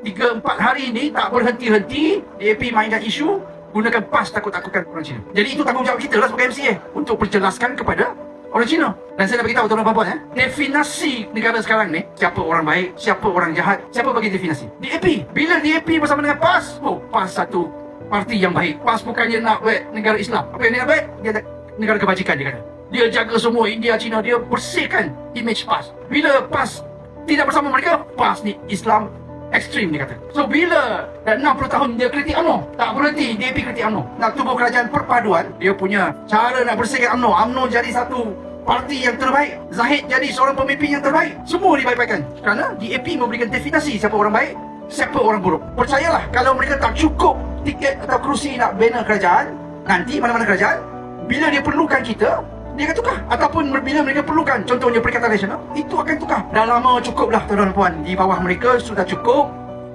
3-4 hari ni tak berhenti-henti DAP mainkan isu gunakan PAS takut-takutkan orang Cina. Jadi itu tanggungjawab kita lah sebagai MCA untuk perjelaskan kepada orang Cina. Dan saya nak beritahu tuan-tuan dan puan, definasi negara sekarang ni, siapa orang baik, siapa orang jahat, siapa bagi definasi? DAP. Bila DAP bersama dengan PAS, PAS satu parti yang baik. PAS bukannya nak buat negara Islam. Apa yang dia nak buat? Dia nak negara kebajikan, dia kata. Dia jaga semua India, Cina, dia bersihkan image PAS. Bila PAS tidak bersama mereka, PAS ni Islam ekstrim, dia kata. So bila dah 60 tahun dia kritik UMNO, tak berhenti DAP kritik UMNO. Nak tubuh kerajaan perpaduan, dia punya cara nak bersihkan UMNO. UMNO jadi satu parti yang terbaik, Zahid jadi seorang pemimpin yang terbaik. Semua dibaik-baikkan kerana DAP memberikan definisi siapa orang baik, siapa orang buruk. Percayalah, kalau mereka tak cukup tiket atau kerusi nak bina kerajaan, nanti mana-mana kerajaan, bila dia perlukan kita, dia akan tukar. Ataupun bila mereka perlukan, contohnya Perikatan Nasional, itu akan tukar. Dah lama cukup lah tuan-tuan dan puan. Di bawah mereka sudah cukup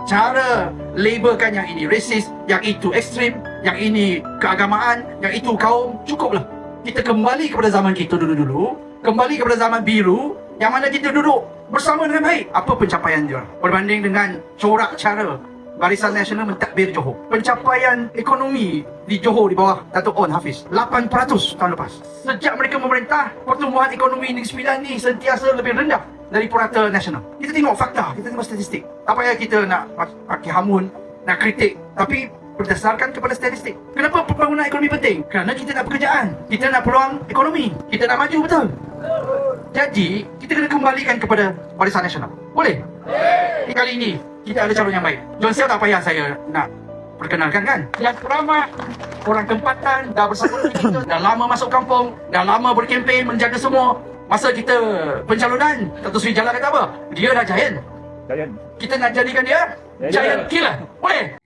cara labelkan yang ini rasis, yang itu ekstrim, yang ini keagamaan, yang itu kaum. Cukuplah. Kita kembali kepada zaman kita dulu-dulu, kembali kepada zaman biru, yang mana kita duduk bersama dengan baik. Apa pencapaian dia berbanding dengan corak cara Barisan Nasional mentadbir Johor? Pencapaian ekonomi di Johor di bawah Datuk On Hafiz 8% tahun lepas. Sejak mereka memerintah, pertumbuhan ekonomi Negeri Sembilan ni sentiasa lebih rendah dari purata nasional. Kita tengok fakta, kita tengok statistik. Tak payah kita nak pakai hamun, nak kritik, tapi berdasarkan kepada statistik. Kenapa pembangunan ekonomi penting? Kerana kita nak pekerjaan, kita nak peluang ekonomi, kita nak maju, betul? Jadi, kita kena kembalikan kepada Barisan Nasional. Boleh? Kali ini, kita ada calon yang baik. John Seow tak payah saya nak perkenalkan, kan? Yang ramai orang tempatan, dah bersama dengan kita, dah lama masuk kampung, dah lama berkempen, menjaga semua. Masa kita pencalonan, Dato' Sri Jalal kata apa? Dia dah giant. Kita nak jadikan dia giant killer. Boleh?